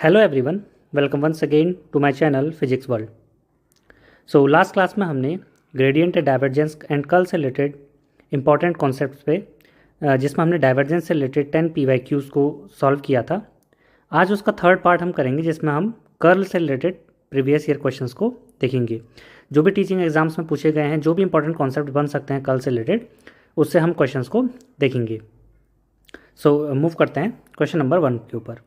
Hello everyone, welcome once again to my channel physics world. So last class में हमने gradient divergence and curl से related important concepts पे जिसमें हमने divergence से रिलेटेड 10 PYQs को सॉल्व किया था। आज उसका थर्ड पार्ट हम करेंगे जिसमें हम कर्ल से रिलेटेड प्रीवियस ईयर क्वेश्चंस को देखेंगे। जो भी टीचिंग एग्जाम्स में पूछे गए हैं, जो भी इंपॉर्टेंट कॉन्सेप्ट बन सकते हैं कर्ल से रिलेटेड, उससे हम क्वेश्चंस को देखेंगे। सो मूव करते हैं क्वेश्चन नंबर 1 के ऊपर।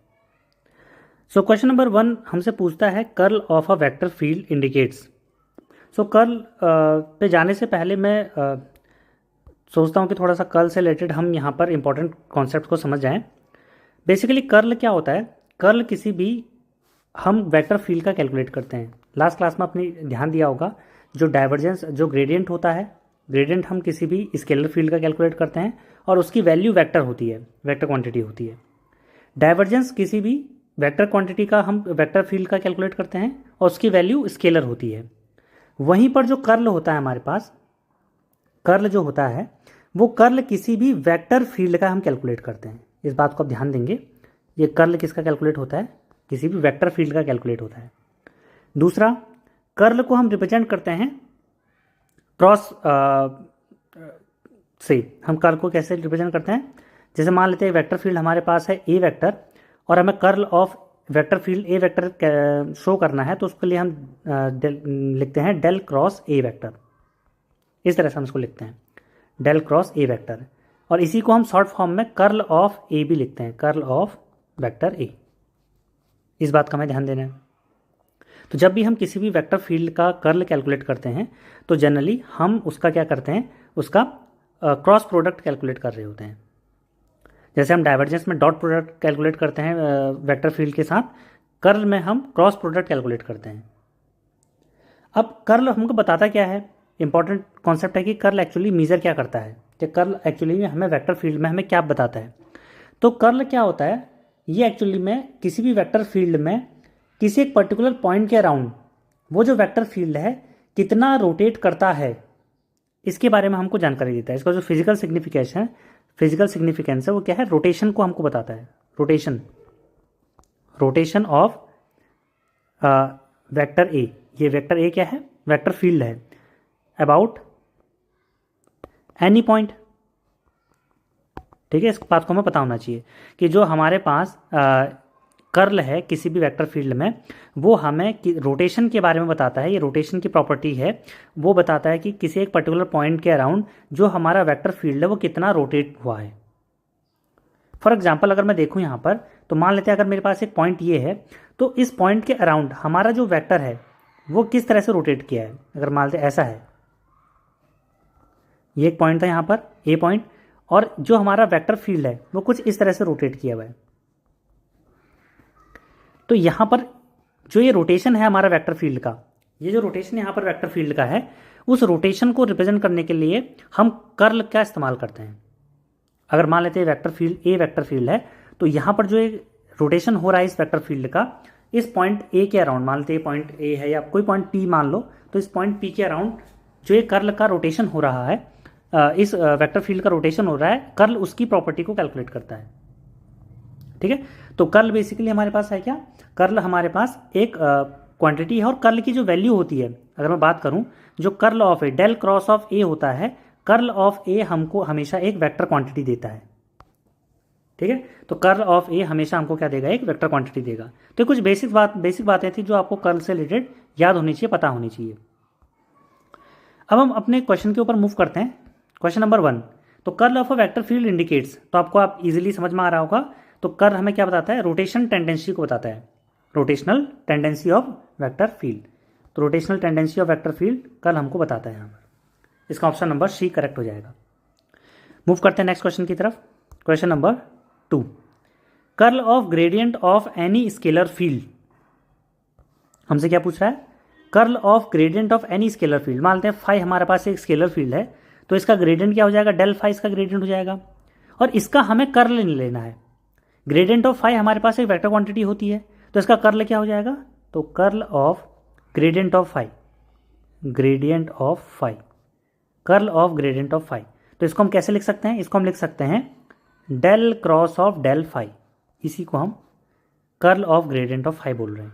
सो क्वेश्चन नंबर 1 हमसे पूछता है curl of a vector field indicates. So curl पे जाने से पहले मैं सोचता हूँ कि थोड़ा सा कर्ल से रिलेटेड हम यहाँ पर इंपॉर्टेंट कॉन्सेप्ट को समझ जाएं। बेसिकली कर्ल क्या होता है? कर्ल किसी भी हम वेक्टर फील्ड का कैलकुलेट करते हैं। लास्ट क्लास में आपने ध्यान दिया होगा, जो डाइवर्जेंस जो ग्रेडियंट होता है, ग्रेडियंट हम किसी भी स्केलर फील्ड का कैलकुलेट करते हैं और उसकी वैल्यू वेक्टर होती है, वेक्टर क्वांटिटी होती है। डाइवर्जेंस किसी भी वेक्टर क्वांटिटी का हम वेक्टर फील्ड का कैलकुलेट करते हैं और उसकी वैल्यू स्केलर होती है। वहीं पर जो कर्ल होता है हमारे पास, कर्ल जो होता है वो कर्ल किसी भी वेक्टर फील्ड का हम कैलकुलेट करते हैं। इस बात को आप ध्यान देंगे, ये कर्ल किसका कैलकुलेट होता है? किसी भी वेक्टर फील्ड का कैलकुलेट होता है। दूसरा, कर्ल को हम रिप्रेजेंट करते हैं क्रॉस से। हम कर्ल को कैसे रिप्रेजेंट करते हैं? जैसे मान लेते हैं वेक्टर फील्ड हमारे पास है ए वेक्टर और हमें curl of vector field A vector show करना है, तो उसके लिए हम लिखते हैं डेल क्रॉस ए वेक्टर। इस तरह से हम इसको लिखते हैं, डेल क्रॉस ए वेक्टर। और इसी को हम शॉर्ट फॉर्म में कर्ल ऑफ ए भी लिखते हैं, कर्ल ऑफ वेक्टर ए। इस बात का हमें ध्यान देना है। तो जब भी हम किसी भी वेक्टर फील्ड का कर्ल कैलकुलेट करते हैं तो जनरली हम उसका क्या करते हैं, उसका क्रॉस प्रोडक्ट कैलकुलेट कर रहे होते हैं। जैसे हम डाइवर्जेंस में डॉट प्रोडक्ट कैलकुलेट करते हैं वेक्टर फील्ड के साथ, कर्ल में हम क्रॉस प्रोडक्ट कैलकुलेट करते हैं। अब कर्ल हमको बताता क्या है? इंपॉर्टेंट कॉन्सेप्ट है कि कर्ल एक्चुअली मेजर क्या करता है, कि कर्ल एक्चुअली में हमें वेक्टर फील्ड में हमें क्या बताता है। तो कर्ल क्या होता है? ये एक्चुअली में किसी भी वेक्टर फील्ड में किसी एक पर्टिकुलर पॉइंट के अराउंड वो जो वेक्टर फील्ड है कितना रोटेट करता है, इसके बारे में हमको जानकारी देता है। इसका जो फिजिकल सिग्निफिकेंस है वो क्या है? रोटेशन को हमको बताता है। Rotation of vector A. ये वेक्टर ए क्या है? वेक्टर फील्ड है अबाउट एनी पॉइंट। ठीक है, इस बात को हमें पता होना चाहिए कि जो हमारे पास कर्ल है किसी भी वेक्टर फील्ड में, वो हमें रोटेशन के बारे में बताता है। ये रोटेशन की प्रॉपर्टी है, वो बताता है कि किसी एक पर्टिकुलर पॉइंट के अराउंड जो हमारा वेक्टर फील्ड है वो कितना रोटेट हुआ है। फॉर एग्जांपल अगर मैं देखूं यहाँ पर, तो मान लेते हैं अगर मेरे पास एक पॉइंट ये है, तो इस पॉइंट के अराउंड हमारा जो वेक्टर है वो किस तरह से रोटेट किया है। अगर मान लेते ऐसा है, ये एक पॉइंट था यहाँ पर ए पॉइंट, और जो हमारा वेक्टर फील्ड है वो कुछ इस तरह से रोटेट किया हुआ है। तो यहाँ पर जो ये रोटेशन है हमारा वेक्टर फील्ड का, ये जो रोटेशन यहाँ पर वेक्टर फील्ड का है, उस रोटेशन को रिप्रेजेंट करने के लिए हम कर्ल का इस्तेमाल करते हैं। अगर मान लेते हैं वेक्टर फील्ड ए वेक्टर फील्ड है, तो यहाँ पर जो एक रोटेशन हो रहा है इस वेक्टर फील्ड का, इस पॉइंट ए के अराउंड, मान लेते हैं पॉइंट ए है या कोई पॉइंट पी मान लो, तो इस पॉइंट पी के अराउंड जो ये कर्ल का रोटेशन हो रहा है, इस वेक्टर फील्ड का रोटेशन हो रहा है, कर्ल उसकी प्रॉपर्टी को कैलकुलेट करता है। ठीक है, तो कर्ल बेसिकली हमारे पास है क्या? कर्ल हमारे पास एक क्वांटिटी है और कर्ल की जो वैल्यू होती है, अगर मैं बात करूं, जो curl of A, del cross of A होता है, कर्ल ऑफ ए हमको हमेशा एक वेक्टर क्वांटिटी देता है। ठीक है, तो कर्ल ऑफ ए हमेशा हमको क्या देगा? एक वेक्टर क्वांटिटी देगा। तो कुछ बेसिक बातें थी जो आपको कर्ल से रिलेटेड याद होनी चाहिए, पता होनी चाहिए। अब हम अपने क्वेश्चन के ऊपर मूव करते हैं। क्वेश्चन नंबर 1, तो curl of a vector field indicates, तो आपको आप इजीली समझ में आ रहा होगा। तो कर्ल हमें क्या बताता है? रोटेशन टेंडेंसी को बताता है, rotational tendency of vector field. तो rotational tendency of vector field curl हमको बताता है यहाँ पर। इसका ऑप्शन नंबर सी करेक्ट हो जाएगा। मूव करते हैं नेक्स्ट क्वेश्चन की तरफ। Question number 2, curl of gradient of any scalar field. हमसे क्या पूछ रहा है? Curl of gradient of any scalar field. मान लेते हैं फाई हमारे पास एक स्केलर फील्ड है, तो इसका ग्रेडियंट क्या हो जाएगा? डेल फाई इसका ग्रेडियंट हो जाएगा, और इसका हमें कर्ल लेना है। ग्रेडियंट ऑफ फाई हमारे पास एक वेक्टर क्वांटिटी होती है, तो इसका कर्ल क्या हो जाएगा? तो curl of gradient of phi, gradient of phi, curl of gradient of phi. तो इसको हम कैसे लिख सकते हैं? इसको हम लिख सकते हैं del cross of del phi. इसी को हम curl of gradient of five बोल रहे हैं,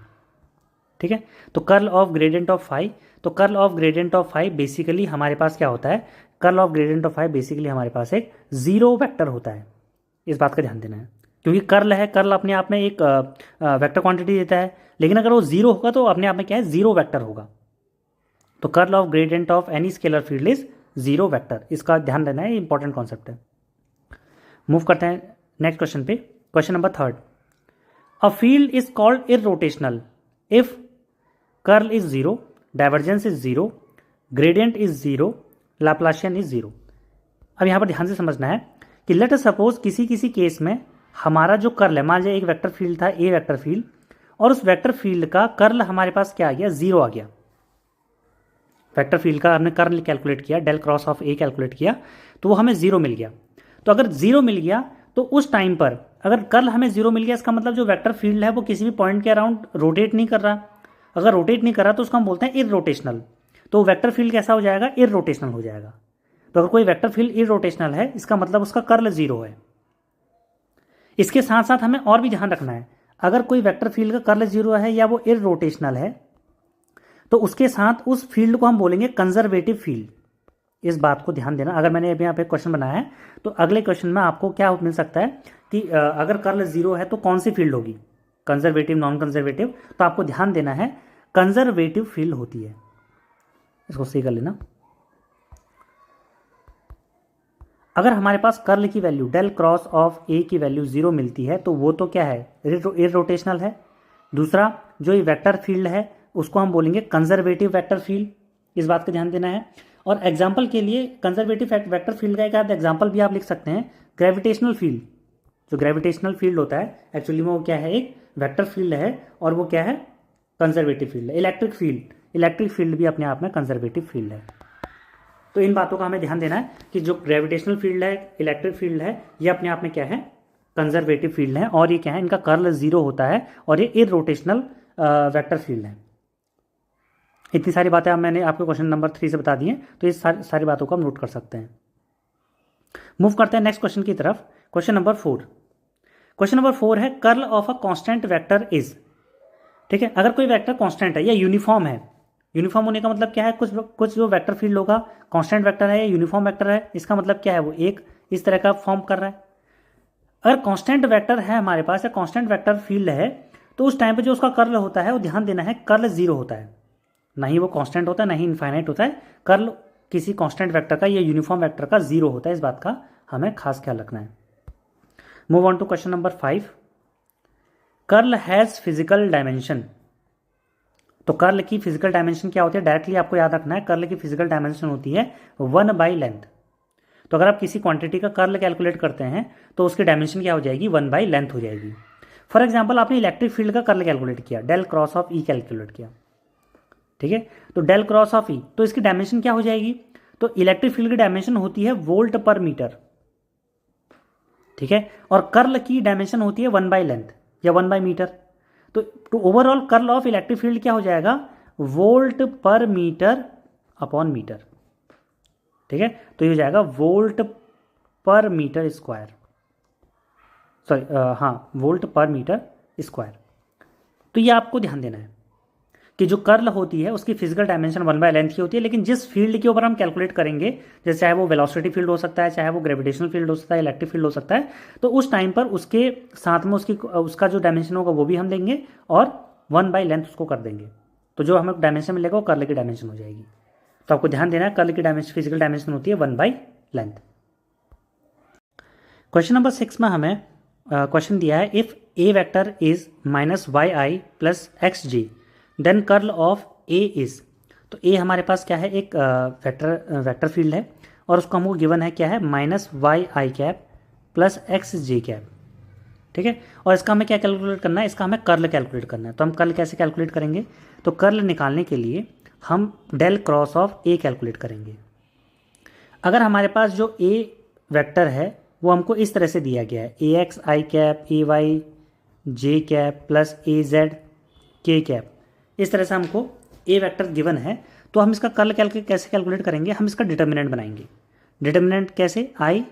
ठीक है। तो curl of gradient of five, तो curl of gradient of five basically हमारे पास क्या होता है, curl of gradient of five basically हमारे पास एक जीरो वेक्टर होता है। इस बात का ध्यान देना है, क्योंकि कर्ल है, कर्ल अपने आप में एक वेक्टर क्वांटिटी देता है, लेकिन अगर वो जीरो होगा तो अपने आप में क्या है, जीरो वेक्टर होगा। तो curl of gradient of any scalar field is zero vector, इसका ध्यान देना है, इंपॉर्टेंट कॉन्सेप्ट है। मूव करते हैं नेक्स्ट क्वेश्चन पे, question number third. A field is called irrotational if curl is zero, divergence is zero, gradient is zero, laplacian is zero. अब यहां पर ध्यान से समझना है कि लेट अस सपोज किसी किसी केस में हमारा जो कर्ल है, मान लीजिए एक वेक्टर फील्ड था, ए वेक्टर फील्ड, और उस वेक्टर फील्ड का कर्ल हमारे पास क्या आ गया, जीरो आ गया। वेक्टर फील्ड का हमने कर्ल कैलकुलेट किया, del cross of A calculate किया, तो वो हमें जीरो मिल गया। तो अगर जीरो मिल गया तो उस टाइम पर अगर कर्ल हमें जीरो मिल गया, इसका मतलब जो वेक्टर फील्ड है वो किसी भी पॉइंट के अराउंड रोटेट नहीं कर रहा। अगर रोटेट नहीं कर रहा तो उसको हम बोलते हैं इररोटेशनल। तो वेक्टर फील्ड कैसा हो जाएगा, इररोटेशनल हो जाएगा। तो अगर कोई वेक्टर फील्ड इररोटेशनल है, इसका मतलब उसका कर्ल जीरो है। इसके साथ साथ हमें और भी ध्यान रखना है, अगर कोई वेक्टर फील्ड का कर्ल जीरो है या वो इररोटेशनल है, तो उसके साथ उस फील्ड को हम बोलेंगे कंजर्वेटिव फील्ड। इस बात को ध्यान देना। अगर मैंने अभी यहाँ पे क्वेश्चन बनाया है तो अगले क्वेश्चन में आपको क्या मिल सकता है कि अगर कर्ल जीरो है तो कौन सी फील्ड होगी, कंजर्वेटिव, नॉन कंजर्वेटिव। तो आपको ध्यान देना है कंजर्वेटिव फील्ड होती है, इसको सही कर लेना। अगर हमारे पास कर्ल की वैल्यू डेल क्रॉस ऑफ ए की वैल्यू जीरो मिलती है तो वो तो क्या है, इररोटेशनल है। दूसरा जो ये वेक्टर फील्ड है उसको हम बोलेंगे कंजर्वेटिव वेक्टर फील्ड, इस बात का ध्यान देना है। और एग्जाम्पल के लिए कंजर्वेटिव वेक्टर फील्ड का एक आध एग्जाम्पल भी आप लिख सकते हैं, ग्रेविटेशनल फील्ड। जो ग्रेविटेशनल फील्ड होता है एक्चुअली में वो क्या है, एक वेक्टर फील्ड है और वो क्या है, कंजर्वेटिव फील्ड है। इलेक्ट्रिक फील्ड, इलेक्ट्रिक फील्ड भी अपने आप में कंजर्वेटिव फील्ड है। तो इन बातों का हमें ध्यान देना है कि जो ग्रेविटेशनल फील्ड है, इलेक्ट्रिक फील्ड है, ये अपने आप में क्या है, कंजर्वेटिव फील्ड है। और ये क्या है, इनका कर्ल जीरो होता है और ये इररोटेशनल वेक्टर फील्ड है। इतनी सारी बातें मैंने आपको क्वेश्चन नंबर 3 से बता दी हैं, तो इस सारी बातों को हम नोट कर सकते हैं। मूव करते हैं नेक्स्ट क्वेश्चन की तरफ, क्वेश्चन नंबर 4। क्वेश्चन नंबर 4 है curl of a constant vector is, ठीक है। अगर कोई वेक्टर कांस्टेंट है या यूनिफॉर्म है, यूनिफॉर्म होने का मतलब क्या है, कुछ जो वेक्टर फील्ड होगा कांस्टेंट वेक्टर है या यूनिफॉर्म वेक्टर है, इसका मतलब क्या है, वो एक इस तरह का फॉर्म कर रहा है। अगर कांस्टेंट वेक्टर है हमारे पास या कांस्टेंट वेक्टर फील्ड है, तो उस टाइम पे जो उसका कर्ल होता है वो ध्यान देना है, कर्ल जीरो होता है। ना ही वो कांस्टेंट होता है, ना ही इनफाइनाइट होता है। कर्ल किसी कांस्टेंट वेक्टर का या यूनिफॉर्म वेक्टर का जीरो होता है, इस बात का हमें खास ख्याल रखना है। Move on to question number 5। Curl has physical dimension. तो कर्ल की फिजिकल डायमेंशन क्या होती है, डायरेक्टली आपको याद रखना है, कर्ल की फिजिकल डायमेंशन होती है 1 लेंथ। तो अगर आप किसी क्वांटिटी का कर्ल कैलकुलेट करते हैं तो उसकी डायमेंशन क्या हो जाएगी, 1 लेंथ हो जाएगी। फॉर एग्जाम्पल आपने इलेक्ट्रिक फील्ड का कर्ल कैलकुलेट किया, del cross of E calculate किया, ठीक है। तो डेल क्रॉस ऑफ ई, तो इसकी डायमेंशन क्या हो जाएगी, तो इलेक्ट्रिक फील्ड की डायमेंशन होती है वोल्ट पर मीटर, ठीक है। और कर्ल की डायमेंशन होती है 1 लेंथ या 1 मीटर। तो overall curl of electric field क्या हो जाएगा, वोल्ट पर मीटर अपॉन मीटर, ठीक है। तो ये हो जाएगा वोल्ट पर मीटर स्क्वायर, सॉरी हाँ, वोल्ट पर मीटर स्क्वायर। तो ये आपको ध्यान देना है कि जो कर्ल होती है उसकी फिजिकल डायमेंशन 1 लेंथ की होती है, लेकिन जिस फील्ड के ऊपर हम कैलकुलेट करेंगे, जैसे चाहे वो वेलोसिटी फील्ड हो सकता है, चाहे वो ग्रेविटेशनल फील्ड हो सकता है, इलेक्ट्रिक फील्ड हो सकता है, तो उस टाइम पर उसके साथ में उसका जो डायमेंशन होगा वो भी हम देंगे और 1 लेंथ उसको कर देंगे। तो जो हमें डायमेंशन मिलेगा वो कर्ल की डायमेंशन हो जाएगी। तो आपको ध्यान देना है, कर्ल की डायमेंशन, फिजिकल डायमेंशन होती है 1 लेंथ। क्वेश्चन नंबर 6 में हमें क्वेश्चन दिया है, if A vector is -yi plus xj then curl of A is. तो ए हमारे पास क्या है, एक वेक्टर फील्ड है और उसको हमको गिवन है क्या है, -yi cap plus xj cap, ठीक है। और इसका हमें क्या कैलकुलेट करना है, इसका हमें कर्ल कैलकुलेट करना है। तो हम कर्ल कैसे कैलकुलेट करेंगे, तो कर्ल निकालने के लिए हम del cross of A calculate करेंगे। अगर हमारे पास जो ए वेक्टर है वो हमको इस तरह से दिया गया है, ax cap ay j cap plus az k cap, इस तरह से हमको ए वेक्टर गिवन है। तो हम इसका कर्ल कैसे कैलकुलेट करेंगे, हम इसका डिटर्मिनेंट बनाएंगे। डिटर्मिनेंट कैसे, आई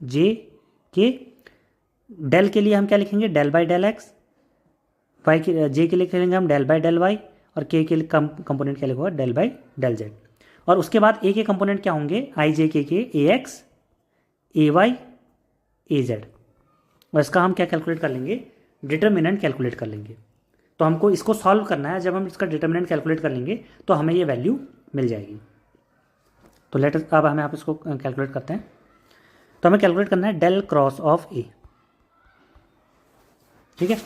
जे के, डेल के लिए हम क्या लिखेंगे, del by del x, y के जे के लिए लिखेंगे हम डेल बाई डेल वाई, और के लिए कंपोनेंट क्या लिखोगा डेल बाई डेल जेड। और उसके बाद ए के कंपोनेंट क्या होंगे आई जे के ए एक्स ए वाई ए जेड। और इसका हम क्या कैलकुलेट कर लेंगे डिटर्मिनेंट कैलकुलेट कर लेंगे। तो हमको इसको सॉल्व करना है, जब हम इसका डिटर्मिनेंट कैलकुलेट कर लेंगे तो हमें ये वैल्यू मिल जाएगी। तो अब हमें आप इसको कैलकुलेट करते हैं। तो हमें कैलकुलेट करना है डेल क्रॉस ऑफ ए, ठीक है।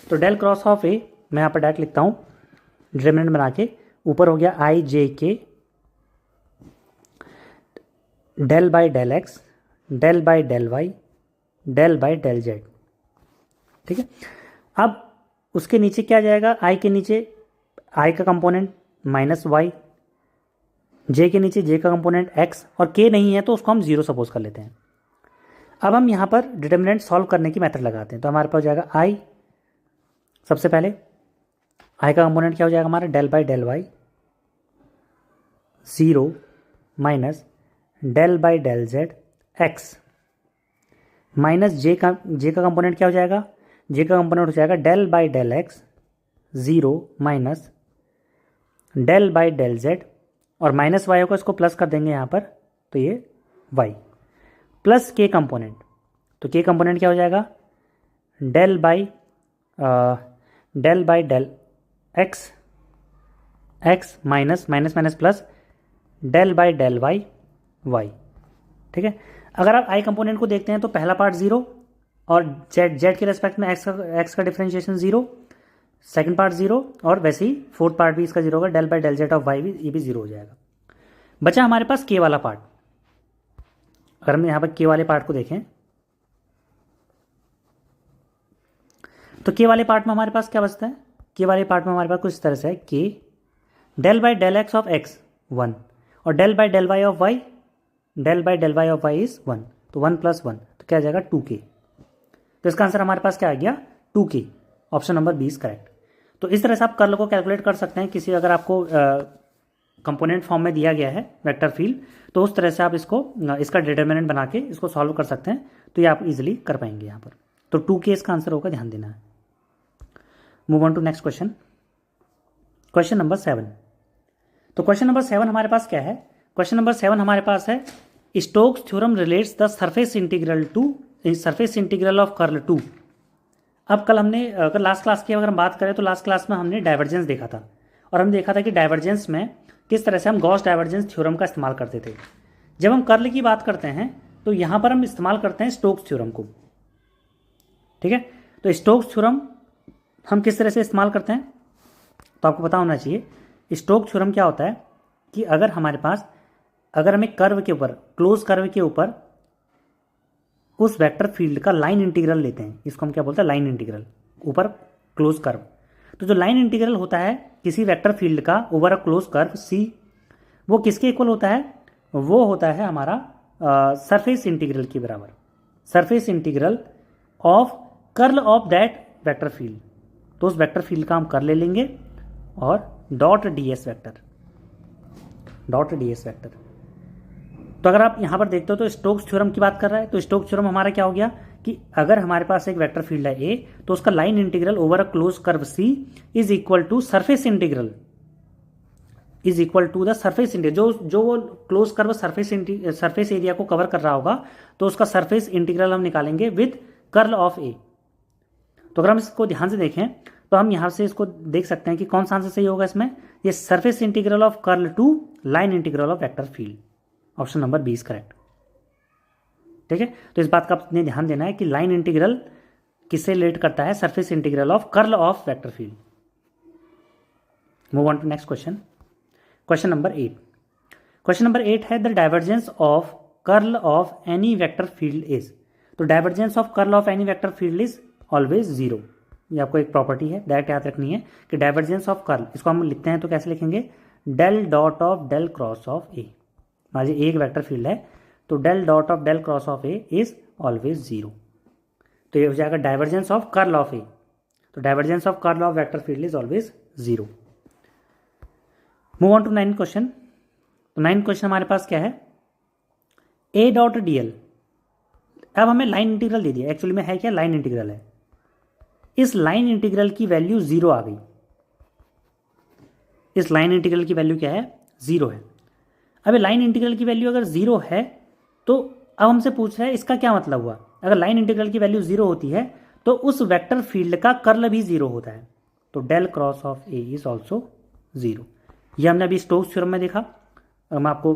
तो डेल क्रॉस ऑफ ए मैं यहाँ पर डायरेक्ट लिखता हूँ डिटर्मिनेंट बना के, ऊपर हो गया i j k del by del x del by del y del by del z, ठीक है। अब उसके नीचे क्या जाएगा, आई के नीचे आई का कंपोनेंट माइनस वाई, जे के नीचे जे का कंपोनेंट एक्स, और के नहीं है तो उसको हम जीरो सपोज कर लेते हैं। अब हम यहाँ पर डिटर्मिनेंट सॉल्व करने की मेथड लगाते हैं। तो हमारे पास हो जाएगा आई, सबसे पहले आई का कंपोनेंट क्या हो जाएगा हमारा del by del y, zero minus del by del z x, minus j का कंपोनेंट क्या हो जाएगा, जे का कंपोनेंट हो जाएगा del by del x, zero minus del by del z, और माइनस वाई को इसको प्लस कर देंगे यहाँ पर, तो ये वाई प्लस के कंपोनेंट। तो के कंपोनेंट क्या हो जाएगा del by del x x minus minus minus plus del by del y y, ठीक है। अगर आप आई कंपोनेंट को देखते हैं तो पहला पार्ट जीरो, और जेड के रेस्पेक्ट में एक्स का differentiation zero, second part zero, और वैसे ही फोर्थ पार्ट भी इसका जीरो होगा, del by del z of y भी ये भी जीरो हो जाएगा। बचा हमारे पास के वाला पार्ट। अगर हम यहाँ पर के वाले पार्ट को देखें तो के वाले पार्ट में हमारे पास क्या बचता है, के वाले पार्ट में हमारे पास कुछ इस तरह से है के del by del x of x 1, और del by del y of y, del by del y of y is 1, तो 1 + 1 तो क्या आ जाएगा 2k। तो इसका आंसर हमारे पास क्या आ गया 2k, ऑप्शन नंबर 20 करेक्ट। तो इस तरह से आप कर्ल को कैलकुलेट कर सकते हैं। किसी अगर आपको कंपोनेंट फॉर्म में दिया गया है वेक्टर फील्ड, तो उस तरह से आप इसका डिटर्मिनेंट बना के इसको सॉल्व कर सकते हैं, तो ये आप इजीली कर पाएंगे यहाँ पर। तो 2k इसका आंसर होगा, ध्यान देना है। Move on to next question, question number 7। तो क्वेश्चन नंबर 7 हमारे पास क्या है, क्वेश्चन नंबर 7 हमारे पास है Stokes theorem relates the surface integral of curl to. अब कल हमने अगर लास्ट क्लास की अगर हम बात करें तो लास्ट क्लास में हमने डाइवर्जेंस देखा था, और हम देखा था कि डाइवर्जेंस में किस तरह से हम गॉस डाइवर्जेंस थ्योरम का इस्तेमाल करते थे। जब हम कर्ल की बात करते हैं तो यहाँ पर हम इस्तेमाल करते हैं स्टोक्स थ्योरम को, ठीक है। तो स्टोक्स थ्योरम हम किस तरह से इस्तेमाल करते हैं, तो आपको पता होना चाहिए। स्टोक्स थ्योरम क्या होता है कि अगर हमारे पास अगर हम एक कर्व के ऊपर, क्लोज कर्व के ऊपर उस वेक्टर फील्ड का लाइन इंटीग्रल लेते हैं, इसको हम क्या बोलते हैं लाइन इंटीग्रल, ऊपर क्लोज कर्व। तो जो लाइन इंटीग्रल होता है किसी वेक्टर फील्ड का ओवर अ क्लोज कर्व सी, वो किसके इक्वल होता है, वो होता है हमारा सरफेस इंटीग्रल के बराबर, surface integral of curl of that vector field. तो उस वेक्टर फील्ड का हम कर ले लेंगे और dot ds vector, dot ds vector. तो अगर आप यहां पर देखते हो तो स्टोक्स थ्योरम की बात कर रहा है। तो स्टोक्स थ्योरम हमारा क्या हो गया कि अगर हमारे पास एक वेक्टर फील्ड है ए, तो उसका line integral over a close curve C is equal to surface integral, is equal to the surface integral, जो वो क्लोज कर्व सरफेस एरिया को कवर कर रहा होगा, तो उसका सरफेस इंटीग्रल हम निकालेंगे विद कर्ल ऑफ ए। तो अगर हम इसको ध्यान से देखें तो हम यहां से इसको देख सकते हैं कि कौन सा आंसर सही होगा इसमें, ये surface integral of curl to line integral of vector field, option number 20 correct, ठीक है। तो इस बात का आपने ध्यान देना है कि लाइन इंटीग्रल किससे रिलेट करता है, surface integral of curl of vector field. Move on to next question, question number 8। Question number 8 है the divergence of curl of any vector field is. तो divergence of curl of any vector field is always zero. ये आपको एक property है, direct याद रखनी है कि डाइवर्जेंस ऑफ कर्ल, इसको हम लिखते हैं तो कैसे लिखेंगे, del dot of del cross of A. मान लीजिए एक वेक्टर फील्ड है, तो del dot of del cross of A is always zero. तो ये हो जाएगा divergence of curl of A. तो divergence of curl of vector field is always zero. Move on to 9 question. तो 9 क्वेश्चन हमारे पास क्या है, ए डॉट डी एल। अब हमें लाइन इंटीग्रल दे दिया, एक्चुअली में है क्या, लाइन इंटीग्रल है। इस लाइन इंटीग्रल की वैल्यू 0 आ गई। इस लाइन इंटीग्रल की वैल्यू क्या है? 0 है। अब लाइन इंटीग्रल की वैल्यू अगर 0 है तो अब हमसे पूछ रहा है इसका क्या मतलब हुआ। अगर लाइन इंटीग्रल की वैल्यू 0 होती है तो उस वेक्टर फील्ड का कर्ल भी 0 होता है। तो del cross of A is also 0। ये हमने अभी स्टोक्स थ्योरम में देखा। अगर मैं आपको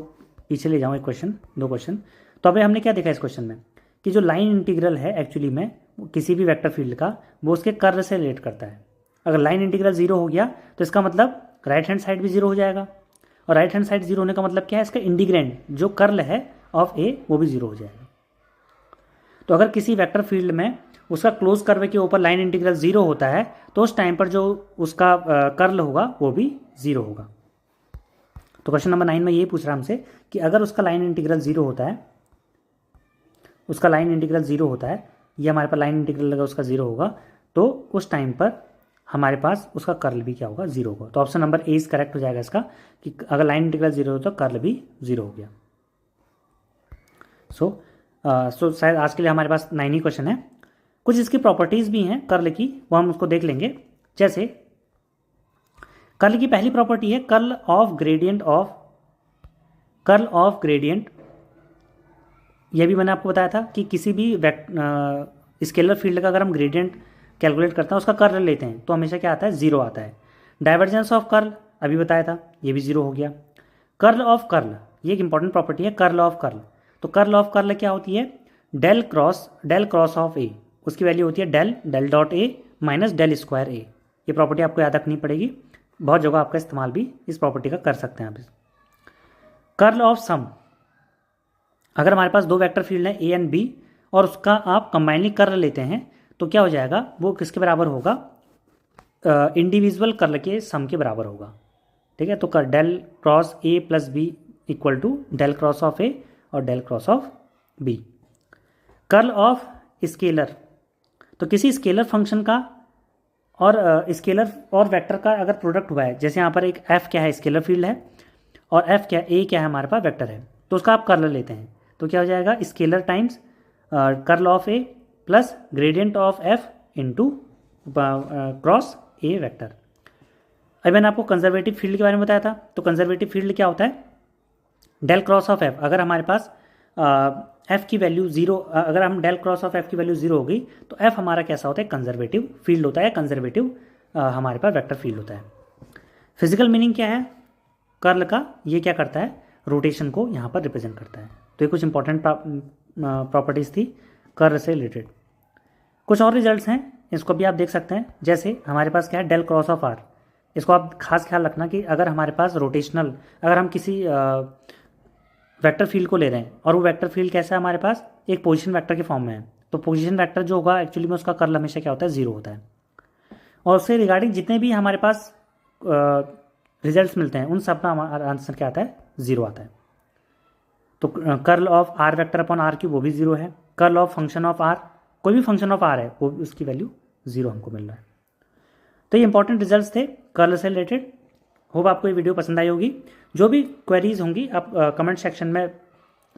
पीछे ले जाऊँ एक क्वेश्चन, 2 क्वेश्चन, तो अभी हमने क्या देखा इस क्वेश्चन में कि जो लाइन इंटीग्रल है एक्चुअली में किसी भी वेक्टर फील्ड का वो उसके कर्ल से रिलेट करता है। अगर लाइन इंटीग्रल 0 हो गया तो इसका मतलब राइट हैंड साइड भी 0 हो जाएगा, और राइट हैंड साइड 0 होने का मतलब क्या है? इसका इंटीग्रेंड जो कर्ल है ऑफ ए वो भी 0 हो जाएगा। तो अगर किसी वेक्टर फील्ड में उसका क्लोज कर्व के ऊपर लाइन इंटीग्रल 0 होता है तो उस टाइम पर जो उसका कर्ल होगा वो भी 0 होगा। तो क्वेश्चन नंबर 9 में ये पूछ रहा है हमसे कि अगर उसका लाइन इंटीग्रल 0 होता है, उसका लाइन इंटीग्रल 0 होता है, ये हमारे पास लाइन इंटीग्रल अगर उसका 0 होगा तो उस टाइम पर हमारे पास उसका कर्ल भी क्या होगा? 0 होगा। तो option number A is correct हो जाएगा इसका कि अगर लाइन इंटीग्रल 0 हो तो कर्ल भी 0 हो गया। सो शायद आज के लिए हमारे पास 9 ही क्वेश्चन है। कुछ इसकी प्रॉपर्टीज़ भी हैं कर्ल की, वो हम उसको देख लेंगे। जैसे कर्ल की पहली प्रॉपर्टी है कर्ल ऑफ ग्रेडियंट यह भी मैंने आपको बताया था कि किसी भी स्केलर फील्ड का अगर हम ग्रेडियंट कैलकुलेट करते हैं उसका कर्ल लेते हैं तो हमेशा क्या आता है? 0 आता है। डाइवर्जेंस ऑफ कर्ल अभी बताया था, ये भी 0 हो गया। कर्ल ऑफ कर्ल, ये एक इंपॉर्टेंट प्रॉपर्टी है कर्ल ऑफ कर्ल। तो कर्ल ऑफ कर्ल क्या होती है? डेल क्रॉस ऑफ ए, उसकी वैल्यू होती है del dot A minus del square A. ये प्रॉपर्टी आपको याद रखनी पड़ेगी, बहुत जगह आपका इस्तेमाल भी इस प्रॉपर्टी का कर सकते हैं आप। कर्ल ऑफ सम, अगर हमारे पास 2 वेक्टर फील्ड हैं ए एंड बी और उसका आप कंबाइनली कर्ल लेते हैं तो क्या हो जाएगा? वो किसके बराबर होगा? इंडिविजुअल कर्ल के सम के बराबर होगा। ठीक है, तो curl del cross A plus B equal to del cross of A और del cross of B. Curl of scalar, तो किसी स्केलर फंक्शन का और स्केलर और वेक्टर का अगर प्रोडक्ट हुआ है, जैसे यहाँ पर एक एफ क्या है? स्केलर फील्ड है, और एफ क्या? ए क्या है हमारे पास? वेक्टर है। तो उसका आप कर्ल लेते हैं तो क्या हो जाएगा? Scalar times curl of A plus gradient of F into cross A vector. अभी मैंने आपको कंजर्वेटिव फील्ड के बारे में बताया था, तो कंजर्वेटिव फील्ड क्या होता है? Del cross of F. अगर हमारे पास एफ की वैल्यू 0, अगर हम डेल क्रॉस ऑफ एफ की वैल्यू 0 हो गई तो एफ हमारा कैसा होता है? कंजर्वेटिव फील्ड होता है, कंजर्वेटिव हमारे पास वेक्टर फील्ड होता है। फिजिकल मीनिंग क्या है कर्ल का? ये क्या करता है? रोटेशन को यहाँ पर रिप्रेजेंट करता है। तो ये कुछ इंपॉर्टेंट प्रॉपर्टीज़ थी कर्ल से रिलेटेड। कुछ और रिजल्ट्स हैं, इसको भी आप देख सकते हैं। जैसे हमारे पास क्या है? Del cross of r. इसको आप खास ख्याल रखना कि अगर हमारे पास रोटेशनल, अगर हम किसी वेक्टर फील्ड को ले रहे हैं और वो वेक्टर फील्ड कैसा है हमारे पास? एक पोजीशन वेक्टर के फॉर्म में है, तो पोजीशन वेक्टर जो होगा एक्चुअली में उसका कर्ल हमेशा क्या होता है? 0 होता है। और उससे रिगार्डिंग जितने भी हमारे पास रिजल्ट्स मिलते हैं उन सब का हमारा आंसर क्या आता है? 0 आता है। तो curl of r vector upon r cube वो भी 0 है। Curl of function of r, कोई भी फंक्शन ऑफ आर है वो उसकी वैल्यू 0 हमको मिल रहा है। तो ये इंपॉर्टेंट रिजल्ट्स थे कर्ल से रिलेटेड। होप आपको ये वीडियो पसंद आई होगी। जो भी क्वेरीज होंगी आप कमेंट सेक्शन में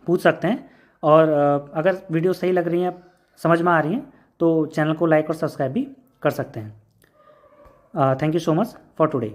पूछ सकते हैं, और अगर वीडियो सही लग रही है, समझ में आ रही हैं, तो चैनल को लाइक और सब्सक्राइब भी कर सकते हैं। Thank you so much for today.